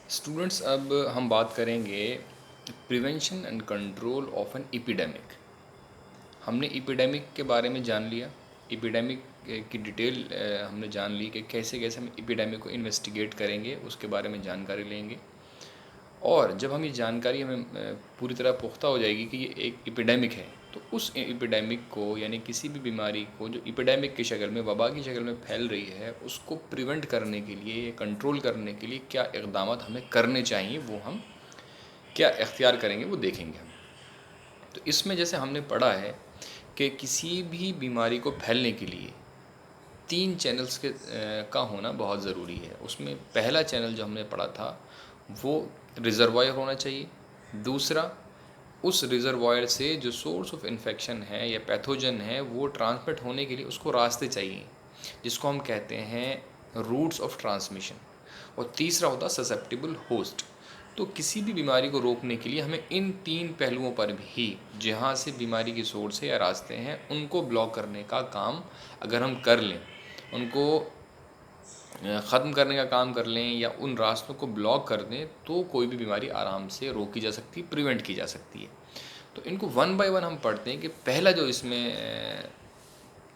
Students, अब हम बात करेंगे prevention and control of an epidemic. हमने एपिडेमिक के बारे में जान लिया। एपिडेमिक की डिटेल हमने जान ली कि कैसे कैसे हम एपिडेमिक को इन्वेस्टिगेट करेंगे, उसके बारे में जानकारी लेंगे। और जब हम ये जानकारी हमें पूरी तरह पुख्ता हो जाएगी कि ये एक एपिडेमिक है, तो उस एपिडेमिक को यानी किसी भी बीमारी को जो एपिडेमिक की शक्ल में, वबा की शक्ल में फैल रही है, उसको प्रिवेंट करने के लिए, कंट्रोल करने के लिए क्या इक़दाम हमें करने चाहिए, वो हम क्या इख्तियार करेंगे वो देखेंगे हम। तो इसमें जैसे हमने पढ़ा है कि किसी भी बीमारी को फैलने के लिए 3 चैनल्स का होना बहुत ज़रूरी है। उसमें पहला चैनल जो हमने पढ़ा था वो रिज़र्वायर होना चाहिए। दूसरा, उस रिज़र्वायर से जो सोर्स ऑफ इन्फेक्शन है या पैथोजन है वो ट्रांसमिट होने के लिए उसको रास्ते चाहिए, जिसको हम कहते हैं रूट्स ऑफ ट्रांसमिशन। और तीसरा होता ससेप्टिबल होस्ट। तो किसी भी बीमारी को रोकने के लिए हमें इन 3 पहलुओं पर भी, जहाँ से बीमारी की सोर्स है या रास्ते हैं, उनको ब्लॉक करने का काम अगर हम कर लें, उनको ख़त्म करने का काम कर लें या उन रास्तों को ब्लॉक कर दें, तो कोई भी बीमारी आराम से रोकी जा सकती है, प्रिवेंट की जा सकती है। तो इनको वन बाय वन हम पढ़ते हैं कि पहला जो इसमें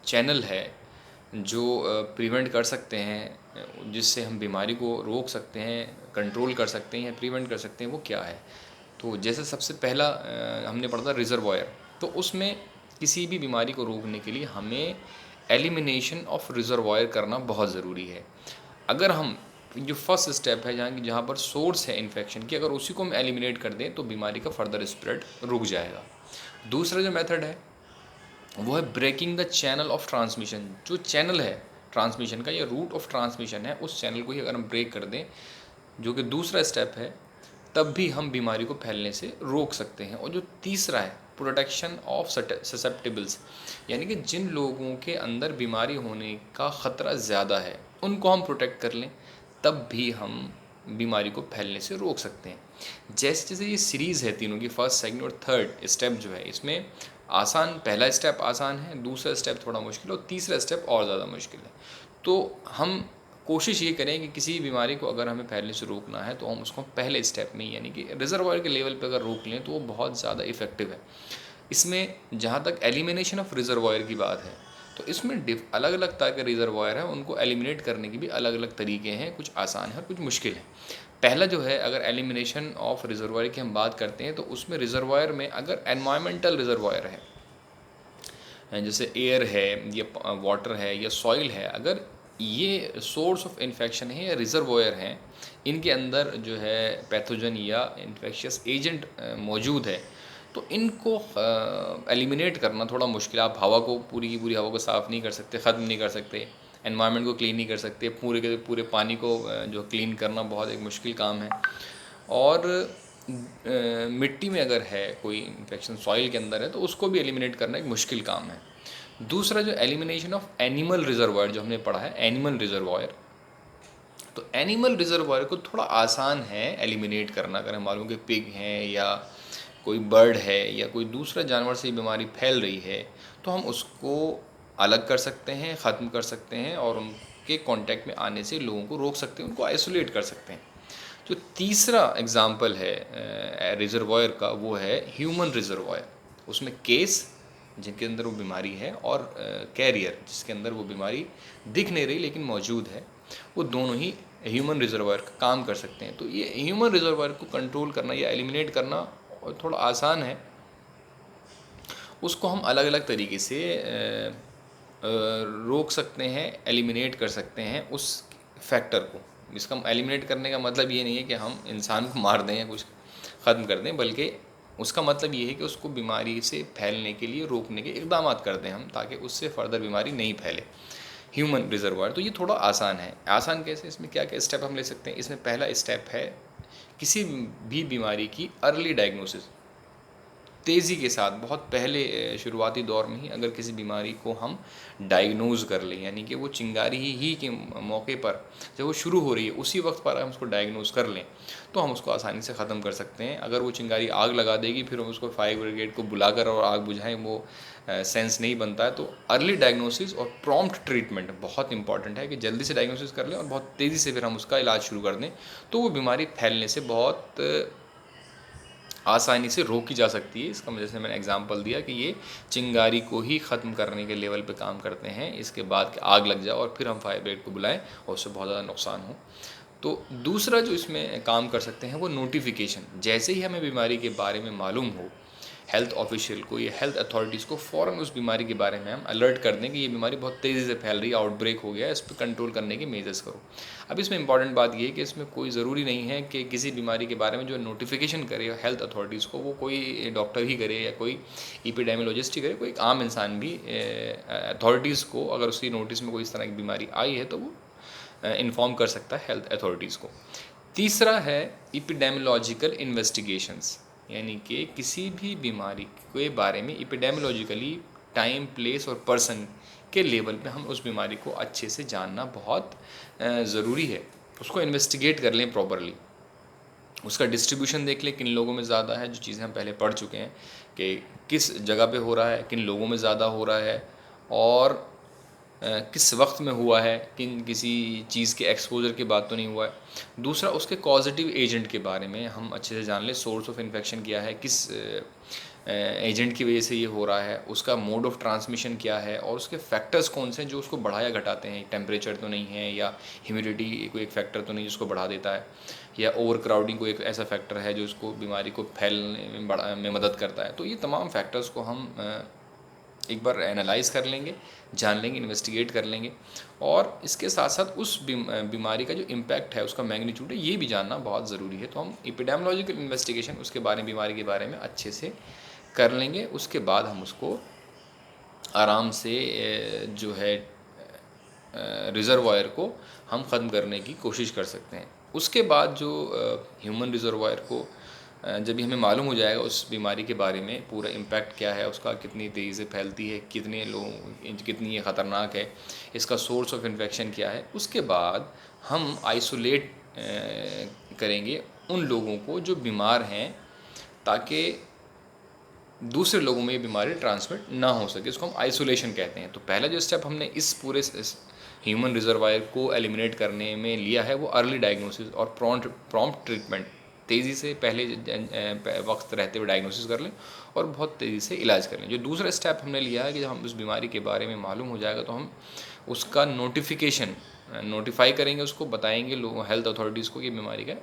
चैनल है जो प्रिवेंट कर सकते हैं, जिससे हम बीमारी को रोक सकते हैं, कंट्रोल कर सकते हैं या प्रिवेंट कर सकते हैं, वो क्या है। तो जैसे सबसे पहला हमने पढ़ा था रिज़र्वायर। तो उसमें किसी भी बीमारी को रोकने के लिए हमें एलिमिनेशन ऑफ रिज़र्वायर करना बहुत ज़रूरी है। अगर हम जो फर्स्ट स्टेप है जहाँ पर सोर्स है इन्फेक्शन की, अगर उसी को हम एलिमिनेट कर दें तो बीमारी का फर्दर स्प्रेड रुक जाएगा। दूसरा जो मेथड है वो है breaking the channel of transmission. जो चैनल है ट्रांसमिशन का या रूट ऑफ ट्रांसमिशन है, उस चैनल को ही अगर हम ब्रेक कर दें, जो कि दूसरा स्टेप है, तब भी हम बीमारी को फैलने से रोक सकते हैं। और जो तीसरा है प्रोटेक्शन ऑफ ससेप्टिबल्स, यानी कि जिन लोगों के अंदर बीमारी होने का ख़तरा ज़्यादा है उनको हम प्रोटेक्ट कर लें, तब भी हम बीमारी को फैलने से रोक सकते हैं। जैसे जैसे ये सीरीज़ है तीनों की, फर्स्ट सेकंड और थर्ड स्टेप जो है, इसमें आसान, पहला स्टेप आसान है, दूसरा स्टेप थोड़ा मुश्किल और तीसरा स्टेप और ज़्यादा मुश्किल है। तो हम कोशिश ये करें कि किसी बीमारी को अगर हमें फैलने से रोकना है तो हम उसको पहले स्टेप में यानी कि रिजर्वायर के लेवल पे अगर रोक लें तो वो बहुत ज़्यादा इफ़ेक्टिव है। इसमें जहाँ तक एलिमिनेशन ऑफ रिजर्वायर की बात है, तो इसमें अलग अलग तरह के रिजर्वायर हैं, उनको एलिमिनेट करने के भी अलग अलग तरीके हैं, कुछ आसान है और कुछ मुश्किल है। पहला जो है, अगर एलिमिनेशन ऑफ रिजर्वायर की हम बात करते हैं तो उसमें रिजर्वायर में अगर एनवायरमेंटल रिजर्वायर है, जैसे एयर है या वाटर है या सॉइल है, अगर ये सोर्स ऑफ इन्फेक्शन है या रिजर्वोयर हैं, इनके अंदर जो है पैथोजन या इन्फेक्शियस एजेंट मौजूद है, तो इनको एलिमिनेट करना थोड़ा मुश्किल। आप हवा को, पूरी की पूरी हवा को साफ़ नहीं कर सकते, ख़त्म नहीं कर सकते, एनवायरनमेंट को क्लीन नहीं कर सकते, पूरे के पूरे पानी को जो क्लीन करना बहुत एक मुश्किल काम है। और मिट्टी में अगर है कोई इन्फेक्शन, सॉइल के अंदर है, तो उसको भी एलिमिनेट करना एक मुश्किल काम है। दूसरा जो एलिमिनेशन ऑफ एनिमल रिजर्वायर जो हमने पढ़ा है, एनिमल रिजर्वायर, तो एनिमल रिजर्वायर को थोड़ा आसान है एलिमिनेट करना। अगर हम मालूम कि पिग हैं या कोई बर्ड है या कोई दूसरा जानवर से बीमारी फैल रही है, तो हम उसको अलग कर सकते हैं, ख़त्म कर सकते हैं और उनके कांटेक्ट में आने से लोगों को रोक सकते हैं, उनको आइसोलेट कर सकते हैं। जो तीसरा एग्जाम्पल है रिजर्वायर का, वो है ह्यूमन रिजर्वायर। उसमें केस जिनके अंदर वो बीमारी है और कैरियर जिसके अंदर वो बीमारी दिख नहीं रही लेकिन मौजूद है, वो दोनों ही ह्यूमन रिजर्वायर का काम कर सकते हैं। तो ये ह्यूमन रिजर्वायर को कंट्रोल करना या एलिमिनेट करना थोड़ा आसान है। उसको हम अलग अलग तरीके से रोक सकते हैं, एलिमिनेट कर सकते हैं उस फैक्टर को। इसका एलिमिनेट करने का मतलब ये नहीं है कि हम इंसान को मार दें या कुछ ख़त्म कर दें, बल्कि उसका मतलब ये है कि उसको बीमारी से फैलने के लिए रोकने के इक़दाम कर दें हम, ताकि उससे फ़र्दर बीमारी नहीं फैले। ह्यूमन रिजर्वायर तो ये थोड़ा आसान है। आसान कैसे, इसमें क्या क्या स्टेप हम ले सकते हैं। इसमें पहला स्टेप है किसी भी बीमारी की अर्ली डायग्नोसिस। तेज़ी के साथ बहुत पहले शुरुआती दौर में ही अगर किसी बीमारी को हम डायग्नोज़ कर लें, यानी कि वो चिंगारी ही के मौके पर जब वो शुरू हो रही है उसी वक्त पर हम उसको डायग्नोज़ कर लें तो हम उसको आसानी से ख़त्म कर सकते हैं। अगर वो चिंगारी आग लगा देगी फिर हम उसको फायर ब्रिगेड को बुलाकर और आग बुझाएं, वो सेंस नहीं बनता है। तो अर्ली डायग्नोसिस और प्रॉम्प्ट ट्रीटमेंट बहुत इंपॉर्टेंट है कि जल्दी से डायग्नोसिस कर लें और बहुत तेज़ी से फिर हम उसका इलाज शुरू कर दें, तो वो बीमारी फैलने से बहुत आसानी से रोकी जा सकती है। इसका जैसे मैंने एग्जांपल दिया कि ये चिंगारी को ही ख़त्म करने के लेवल पे काम करते हैं, इसके बाद आग लग जाए और फिर हम फायर ब्रिगेड को बुलाएं और उससे बहुत ज़्यादा नुकसान हो। तो दूसरा जो इसमें काम कर सकते हैं वो नोटिफिकेशन। जैसे ही हमें बीमारी के बारे में मालूम हो, हेल्थ ऑफिशियल को या हेल्थ अथॉरिटीज़ को फ़ौरन उस बीमारी के बारे में हम अलर्ट कर दें कि ये बीमारी बहुत तेज़ी से फैल रही है, आउटब्रेक हो गया है, इस पर कंट्रोल करने की मेजर्स करो। अब इसमें इंपॉर्टेंट बात ये है कि इसमें कोई ज़रूरी नहीं है कि किसी बीमारी के बारे में जो नोटिफिकेशन करे हेल्थ अथॉरिटीज़ को वो कोई डॉक्टर ही करे या कोई एपिडेमियोलॉजिस्ट ही करे, कोई आम इंसान भी अथॉरिटीज़ को अगर उसकी नोटिस में कोई इस तरह की बीमारी आई है तो वो इन्फॉर्म कर सकता है हेल्थ अथॉरिटीज़ को। तीसरा है एपिडेमियोलॉजिकल इन्वेस्टिगेशंस, यानी कि किसी भी बीमारी के बारे में एपिडेमियोलॉजिकली टाइम, प्लेस और पर्सन के लेवल पे हम उस बीमारी को अच्छे से जानना बहुत ज़रूरी है। उसको इन्वेस्टिगेट कर लें प्रॉपरली, उसका डिस्ट्रीब्यूशन देख लें, किन लोगों में ज़्यादा है, जो चीज़ें हम पहले पढ़ चुके हैं कि किस जगह पे हो रहा है, किन लोगों में ज़्यादा हो रहा है और किस वक्त में हुआ है, किसी चीज़ के एक्सपोजर की बात तो नहीं हुआ है। दूसरा, उसके कॉजेटिव एजेंट के बारे में हम अच्छे से जान लें, सोर्स ऑफ इन्फेक्शन क्या है, किस एजेंट की वजह से ये हो रहा है, उसका मोड ऑफ ट्रांसमिशन क्या है और उसके फैक्टर्स कौन से हैं जो उसको बढ़ा या घटाते हैं। टेम्परेचर तो नहीं है या ह्यूमिडिटी कोई एक फैक्टर तो नहीं जिसको बढ़ा देता है, या ओवर क्राउडिंग कोई एक ऐसा फैक्टर है जो उसको बीमारी को फैलने में मदद करता है। तो ये तमाम फैक्टर्स को हम एक बार एनालाइज कर लेंगे, जान लेंगे, इन्वेस्टिगेट कर लेंगे और इसके साथ साथ उस बीमारी का जो इम्पैक्ट है, उसका मैग्नीट्यूड है, ये भी जानना बहुत ज़रूरी है। तो हम एपिडेमियोलॉजिकल इन्वेस्टिगेशन उसके बारे में, बीमारी के बारे में अच्छे से कर लेंगे। उसके बाद हम उसको आराम से जो है रिज़र्वायर को हम ख़त्म करने की कोशिश कर सकते हैं। उसके बाद जो ह्यूमन रिज़र्वायर को जब भी हमें मालूम हो जाएगा उस बीमारी के बारे में पूरा इम्पैक्ट क्या है, उसका कितनी तेज़ी से फैलती है, कितने लोग, कितनी ये ख़तरनाक है, इसका सोर्स ऑफ इन्फेक्शन क्या है, उसके बाद हम आइसोलेट करेंगे उन लोगों को जो बीमार हैं ताकि दूसरे लोगों में ये बीमारी ट्रांसमिट ना हो सके। इसको हम आइसोलेशन कहते हैं। तो पहला जो स्टेप हमने इस पूरे ह्यूमन रिजर्वायर को एलिमिनेट करने में लिया है वो अर्ली डायग्नोसिस और प्रॉम्प्ट ट्रीटमेंट। तेज़ी से पहले वक्त रहते हुए डायग्नोसिस कर लें और बहुत तेज़ी से इलाज कर लें। जो दूसरा स्टेप हमने लिया है कि जब हम उस बीमारी के बारे में मालूम हो जाएगा तो हम उसका नोटिफाई करेंगे, उसको बताएंगे लोग, हेल्थ अथॉरिटीज़ को, कि बीमारी का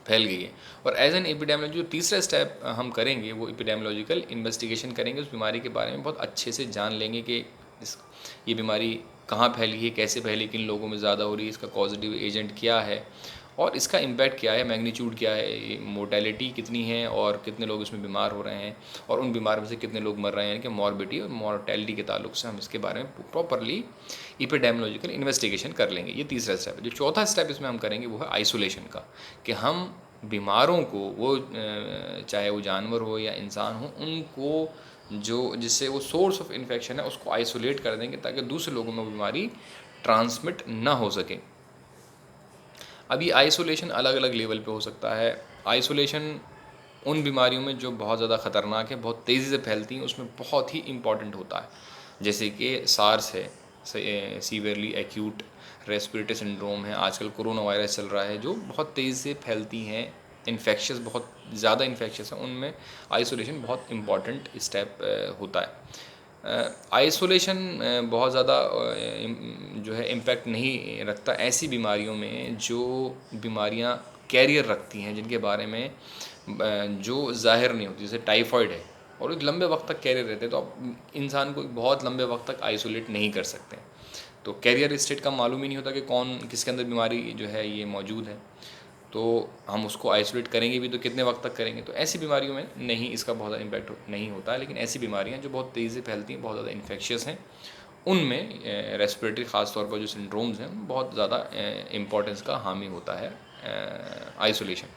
फैल गई है। और एज एन एपिडेमियोलॉजी जो तीसरा स्टेप हम करेंगे वो एपिडेमियोलॉजिकल इन्वेस्टिगेशन करेंगे, उस बीमारी के बारे में बहुत अच्छे से जान लेंगे कि ये बीमारी कहाँ फैली है, कैसे फैली, किन लोगों में ज़्यादा हो रही है, इसका कॉजेटिव एजेंट क्या है और इसका इम्पैक्ट क्या है, मैग्नीट्यूड क्या है, मोर्टेलिटी कितनी है और कितने लोग इसमें बीमार हो रहे हैं और उन बीमार में से कितने लोग मर रहे हैं, कि मॉर्बिडिटी और मॉर्टेलिटी के ताल्लुक से हम इसके बारे में प्रॉपरली एपिडेमियोलॉजिकल इन्वेस्टिगेशन कर लेंगे। ये तीसरा स्टेप है। जो चौथा स्टेप इसमें हम करेंगे वो है आइसोलेशन का, कि हम बीमारों को, वो चाहे वो जानवर हो या इंसान हो, उनको जो जिससे वो सोर्स ऑफ इन्फेक्शन है उसको आइसोलेट कर देंगे ताकि दूसरे लोगों में बीमारी ट्रांसमिट ना हो सके। अब ये आइसोलेशन अलग अलग लेवल पे हो सकता है। आइसोलेशन उन बीमारियों में जो बहुत ज़्यादा ख़तरनाक है, बहुत तेज़ी से फैलती हैं, उसमें बहुत ही इम्पॉर्टेंट होता है। जैसे कि सार्स है, सीवियरली एक्यूट रेस्पिरेटरी सिंड्रोम है, आजकल कोरोना वायरस चल रहा है जो बहुत तेज़ी से फैलती हैं, इन्फेक्शस, बहुत ज़्यादा इन्फेक्शस है, उनमें आइसोलेशन बहुत इम्पॉर्टेंट स्टेप होता है। आइसोलेशन बहुत ज़्यादा जो है इम्पैक्ट नहीं रखता ऐसी बीमारियों में जो बीमारियां कैरियर रखती हैं, जिनके बारे में जो ज़ाहिर नहीं होती, जैसे टाइफॉइड है और एक लंबे वक्त तक कैरियर रहते हैं, तो आप इंसान को बहुत लंबे वक्त तक आइसोलेट नहीं कर सकते। तो कैरियर स्टेट का मालूम ही नहीं होता कि कौन किसके अंदर बीमारी जो है ये मौजूद है, तो हम उसको आइसोलेट करेंगे भी तो कितने वक्त तक करेंगे। तो ऐसी बीमारियों में नहीं, इसका बहुत ज़्यादा इम्पैक्ट नहीं होता है। लेकिन ऐसी बीमारियां जो बहुत तेज़ी से फैलती हैं, बहुत ज़्यादा इन्फेक्शियस हैं, उनमें रेस्पिरेटरी ख़ास तौर पर जो सिंड्रोम्स हैं बहुत ज़्यादा इम्पोर्टेंस का हामी होता है आइसोलेशन।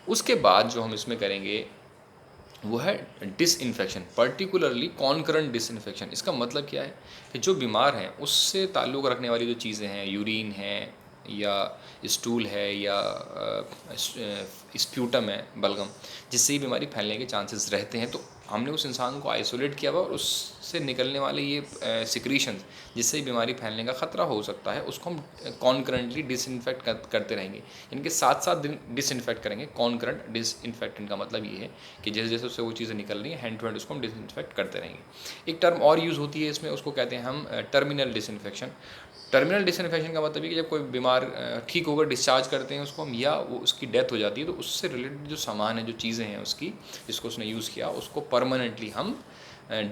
उसके बाद जो हम इसमें करेंगे वो है डिसइंफेक्शन, पर्टिकुलरली कॉन्करेंट डिसइंफेक्शन। इसका मतलब क्या है कि जो बीमार हैं उससे ताल्लुक़ रखने वाली जो चीज़ें हैं, यूरिन है या स्टूल है या स्प्यूटम है, बलगम, जिससे ही बीमारी फैलने के चांसेस रहते हैं, तो हमने उस इंसान को आइसोलेट किया हुआ और उससे निकलने वाले ये सिक्रीशन जिससे ही बीमारी फैलने का ख़तरा हो सकता है, उसको हम कॉन्करेंटली डिसइंफेक्ट करते रहेंगे। इनके साथ साथ डिसइंफेक्ट करेंगे। कॉन्करेंट डिसइंफेक्टेंट का मतलब ये है कि जैसे जैसे उससे वो चीज़ें निकल रही हैं, हैंड टू हैंड उसको हम डिसइंफेक्ट करते रहेंगे। एक टर्म और यूज़ होती है इसमें, उसको कहते हैं हम टर्मिनल डिसइंफेक्शन। टर्मिनल डिसइंफेक्शन का मतलब है कि जब कोई बीमार ठीक होकर डिस्चार्ज करते हैं उसको हम, या वो उसकी डेथ हो जाती है, तो उससे रिलेटेड जो सामान है, जो चीज़ें हैं उसकी, जिसको उसने यूज़ किया, उसको परमानेंटली हम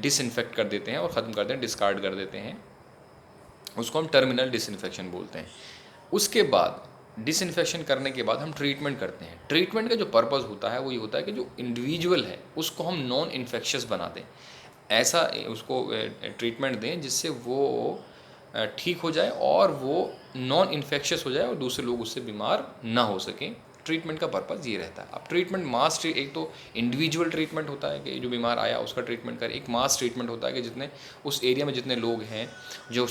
डिसइंफेक्ट कर देते हैं और ख़त्म कर देते हैं, डिस्कार्ड कर देते हैं। उसको हम टर्मिनल डिसइंफेक्शन बोलते हैं। उसके बाद डिसइंफेक्शन करने के बाद हम ट्रीटमेंट करते हैं। ट्रीटमेंट का जो पर्पज़ होता है वो ये होता है कि जो इंडिविजुअल है उसको हम नॉन इन्फेक्शियस बना दें, ऐसा उसको ट्रीटमेंट दें जिससे वो ठीक हो जाए और वो नॉन इन्फेक्शियस हो जाए और दूसरे लोग उससे बीमार ना हो सकें। ट्रीटमेंट का पर्पज़ ये रहता है। अब ट्रीटमेंट मास एक तो इंडिविजुअल ट्रीटमेंट होता है कि जो बीमार आया उसका ट्रीटमेंट करे। एक मास ट्रीटमेंट होता है कि जितने उस एरिया में जितने लोग हैं जो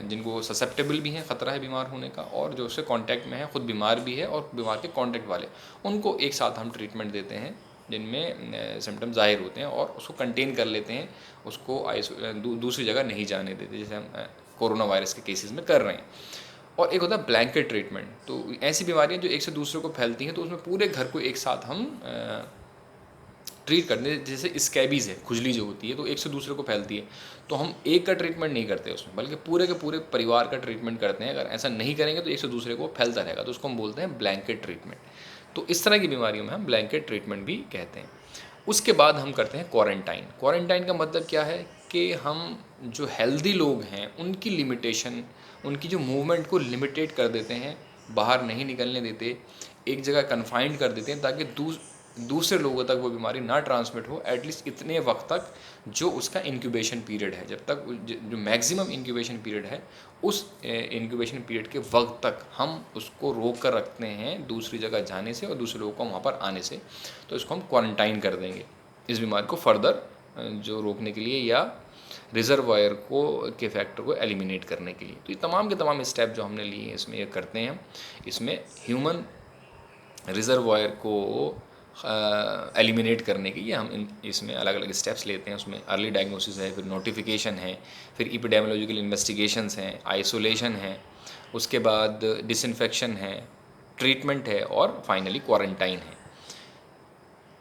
जिनको ससेप्टेबल भी हैं, ख़तरा है बीमार होने का, और जो उससे कांटेक्ट में है, ख़ुद बीमार भी है और बीमार के कांटेक्ट वाले, उनको एक साथ हम ट्रीटमेंट देते हैं जिनमें सिम्टम ज़ाहिर होते हैं और उसको कंटेन कर लेते हैं, उसको दूसरी जगह नहीं जाने देते, जैसे हम कोरोना वायरस के केसेस में कर रहे हैं। और एक होता है ब्लैंकेट ट्रीटमेंट। तो ऐसी बीमारियां जो एक से दूसरे को फैलती हैं, तो उसमें पूरे घर को एक साथ हम ट्रीट करते हैं। जैसे स्कैबीज़ है, खुजली जो होती है, तो एक से दूसरे को फैलती है, तो हम एक का ट्रीटमेंट नहीं करते उसमें, बल्कि पूरे के पूरे परिवार का ट्रीटमेंट करते हैं। अगर ऐसा नहीं करेंगे तो एक से दूसरे को फैलता रहेगा, तो उसको हम बोलते हैं ब्लैंकेट ट्रीटमेंट। तो इस तरह की बीमारियों में हम ब्लैंकेट ट्रीटमेंट भी कहते हैं। उसके बाद हम करते हैं क्वारंटाइन। क्वारंटाइन का मतलब क्या है कि हम जो हेल्दी लोग हैं उनकी लिमिटेशन, उनकी जो मूवमेंट को लिमिटेड कर देते हैं, बाहर नहीं निकलने देते, एक जगह कन्फाइंड कर देते हैं ताकि दूसरे लोगों तक वो बीमारी ना ट्रांसमिट हो, एटलीस्ट इतने वक्त तक जो उसका इंक्यूबेशन पीरियड है, जब तक जो मैक्सिमम इंक्यूबेशन पीरियड है, उस इंक्यूबेशन पीरियड के वक्त तक हम उसको रोक कर रखते हैं दूसरी जगह जाने से और दूसरे लोगों को वहाँ पर आने से। तो इसको हम क्वारंटाइन कर देंगे इस बीमारी को फर्दर जो रोकने के लिए या रिजर्वायर को के फैक्टर को एलिमिनेट करने के लिए। तो ये तमाम के तमाम स्टेप जो हमने लिए हैं इसमें ये करते हैं हम। इसमें ह्यूमन रिजर्वायर को एलिमिनेट करने के लिए हम इसमें अलग अलग स्टेप्स लेते हैं। उसमें अर्ली डायग्नोसिस है, फिर नोटिफिकेशन है, फिर इपिडेमियोलॉजिकल इन्वेस्टिगेशंस हैं, आइसोलेशन है, उसके बाद डिसइंफेक्शन है, ट्रीटमेंट है और फाइनली क्वारंटाइन है।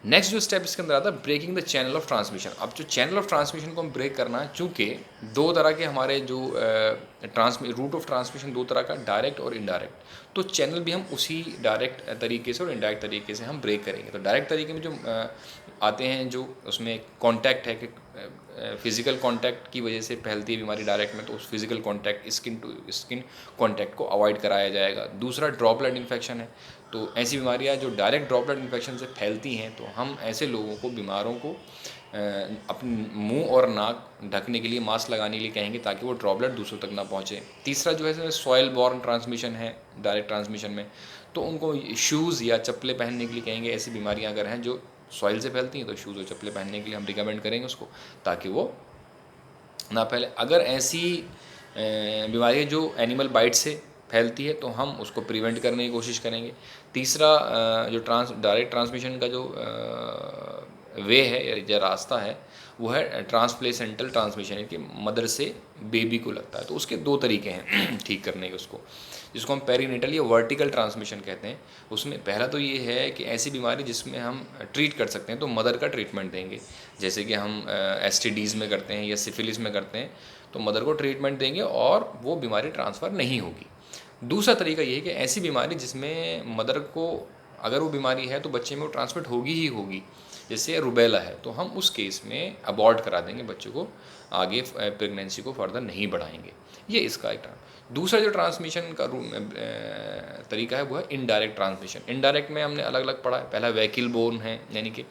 नेक्स्ट जो स्टेप इसके अंदर आता है breaking the channel of transmission. अब जो चैनल ऑफ ट्रांसमिशन को हम ब्रेक करना है, चूँकि दो तरह के हमारे जो रूट ऑफ ट्रांसमिशन दो तरह का, डायरेक्ट और इनडायरेक्ट, तो चैनल भी हम उसी डायरेक्ट तरीके से और इनडायरेक्ट तरीके से हम ब्रेक करेंगे। तो डायरेक्ट तरीके में जो आते हैं, जो उसमें कॉन्टैक्ट है कि फिज़िकल कॉन्टैक्ट की वजह से फैलती है बीमारी डायरेक्ट में, तो उस physical contact, skin to skin contact को अवॉइड कराया जाएगा। दूसरा ड्रॉपलेट इन्फेक्शन है। तो ऐसी बीमारियां जो डायरेक्ट ड्रॉपलेट इन्फेक्शन से फैलती हैं, तो हम ऐसे लोगों को, बीमारों को अपने मुंह और नाक ढकने के लिए, मास्क लगाने के लिए कहेंगे ताकि वो ड्रॉपलेट दूसरों तक ना पहुंचे। तीसरा जो है सॉइल बॉर्न ट्रांसमिशन है डायरेक्ट ट्रांसमिशन में, तो उनको शूज़ या चप्पलें पहनने के लिए कहेंगे। ऐसी बीमारियां अगर हैं जो सॉइल से फैलती हैं तो शूज़ और चप्पलें पहनने के लिए हम रिकमेंड करेंगे उसको, ताकि वो ना फैले। अगर ऐसी बीमारियाँ जो एनिमल बाइट से फैलती है तो हम उसको प्रिवेंट करने की कोशिश करेंगे। तीसरा जो डायरेक्ट ट्रांसमिशन का जो वे है या रास्ता है वो है ट्रांसप्लेसेंटल ट्रांसमिशन, कि मदर से बेबी को लगता है। तो उसके दो तरीके हैं ठीक करने के उसको, जिसको हम पेरीनेटल या वर्टिकल ट्रांसमिशन कहते हैं। उसमें पहला तो ये है कि ऐसी बीमारी जिसमें हम ट्रीट कर सकते हैं तो मदर का ट्रीटमेंट देंगे, जैसे कि हम STDs में करते हैं या सिफिलिस में करते हैं, तो मदर को ट्रीटमेंट देंगे और वो बीमारी ट्रांसफ़र नहीं होगी। दूसरा तरीका ये है कि ऐसी बीमारी जिसमें मदर को, अगर वो बीमारी है तो बच्चे में वो ट्रांसमिट होगी ही होगी, जैसे रुबेला है, तो हम उस केस में अबॉर्ट करा देंगे बच्चों को, आगे प्रेगनेंसी को फर्दर नहीं बढ़ाएंगे। ये इसका एक दूसरा जो ट्रांसमिशन का तरीका है वो है इनडायरेक्ट ट्रांसमिशन। इनडायरेक्ट में हमने अलग अलग पढ़ा है। पहला वैकिल बोर्न है, यानी कि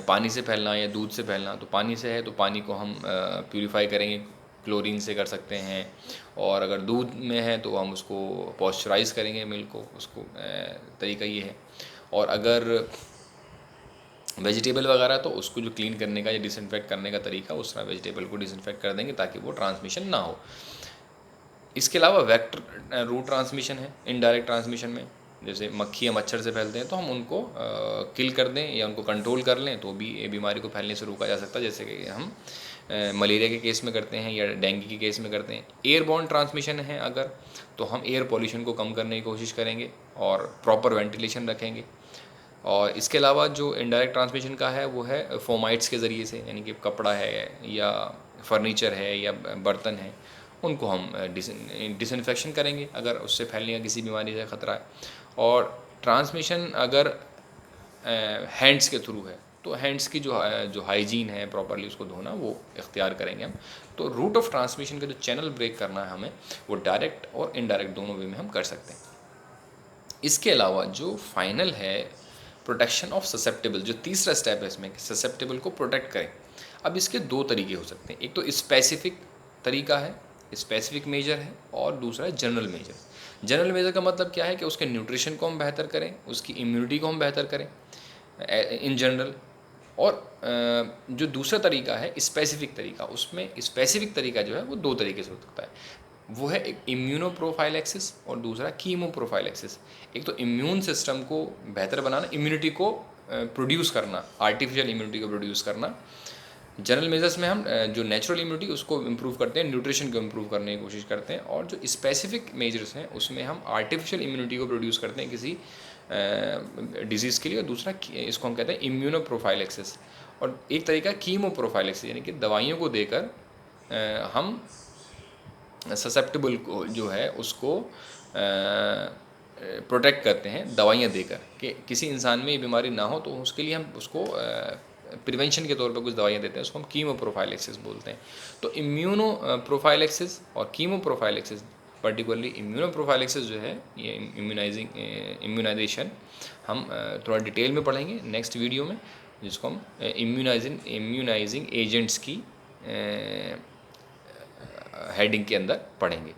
पानी से फैलना या दूध से फैलना। तो पानी से है तो पानी को हम प्यूरिफाई करेंगे, क्लोरीन से कर सकते हैं, और अगर दूध में है तो हम उसको पॉस्चराइज़ करेंगे मिल्क को, उसको तरीका ये है। और अगर वेजिटेबल वगैरह तो उसको जो क्लीन करने का या डिसइंफेक्ट करने का तरीका, उस तरह वेजिटेबल को डिसइंफेक्ट कर देंगे ताकि वो ट्रांसमिशन ना हो। इसके अलावा वेक्टर रूट ट्रांसमिशन है इनडायरेक्ट ट्रांसमिशन में, जैसे मक्खी या मच्छर से फैलते हैं तो हम उनको किल कर दें या उनको कंट्रोल कर लें तो भी ये बीमारी को फैलने से रोका जा सकता है, जैसे कि हम मलेरिया के केस में करते हैं या डेंगू के केस में करते हैं। एयरबॉर्न ट्रांसमिशन है अगर, तो हम एयर पॉल्यूशन को कम करने की कोशिश करेंगे और प्रॉपर वेंटिलेशन रखेंगे। और इसके अलावा जो इनडायरेक्ट ट्रांसमिशन का है वो है फोमाइट्स के ज़रिए से, यानी कि कपड़ा है या फर्नीचर है या बर्तन है, उनको हम डिसइंफेक्शन करेंगे अगर उससे फैलने का किसी बीमारी से ख़तरा है। और ट्रांसमिशन अगर हैंड्स के थ्रू है तो हैंड्स की जो हाइजीन है, प्रॉपरली उसको धोना, वो इख्तियार करेंगे हम। तो रूट ऑफ ट्रांसमिशन का जो चैनल ब्रेक करना है हमें, वो डायरेक्ट और इनडायरेक्ट दोनों वे में हम कर सकते हैं। इसके अलावा जो फाइनल है प्रोटेक्शन ऑफ ससेप्टेबल, जो तीसरा स्टेप है इसमें, ससेप्टेबल को प्रोटेक्ट करें। अब इसके दो तरीके हो सकते हैं, एक तो स्पेसिफिक तरीका है, स्पेसिफिक मेजर है, और दूसरा है जनरल मेजर। जनरल मेजर का मतलब क्या है कि उसके न्यूट्रिशन को हम बेहतर करें, उसकी इम्यूनिटी को हम बेहतर करें इन जनरल। और जो दूसरा तरीका है स्पेसिफिक तरीका, उसमें स्पेसिफिक तरीका जो है वो दो तरीके से हो सकता है, वो है एक इम्यूनो प्रोफाइलैक्सिस और दूसरा कीमो प्रोफाइलैक्सिस। एक तो इम्यून सिस्टम को बेहतर बनाना, इम्यूनिटी को प्रोड्यूस करना, आर्टिफिशियल इम्यूनिटी को प्रोड्यूस करना। जनरल मेजर्स में हम जो नेचुरल इम्यूनिटी उसको इम्प्रूव करते हैं, न्यूट्रिशन को इम्प्रूव करने की कोशिश करते हैं। और जो स्पेसिफिक मेजर्स हैं उसमें हम आर्टिफिशियल इम्यूनिटी को प्रोड्यूस करते हैं किसी डिजीज़ के लिए, और दूसरा इसको हम कहते हैं इम्यूनो प्रोफाइलैक्सिस। और एक तरीका कीमो प्रोफाइलैक्सिस, यानी कि दवाइयों को देकर हम ससेप्टेबल को जो है उसको प्रोटेक्ट करते हैं दवाइयाँ देकर, कि किसी इंसान में ये बीमारी ना हो, तो उसके लिए हम उसको प्रिवेंशन के तौर पर कुछ दवाइयाँ देते हैं, उसको हम कीमो प्रोफाइलैक्सिस बोलते हैं। तो इम्यूनो प्रोफाइलैक्सिस और chemo prophylaxis, particularly immuno prophylaxis जो है, ये इम्यूनाइजेशन हम थोड़ा डिटेल में पढ़ेंगे नेक्स्ट वीडियो में, जिसको हम इम्यूनाइजिंग एजेंट्स की हेडिंग के अंदर पढ़ेंगे।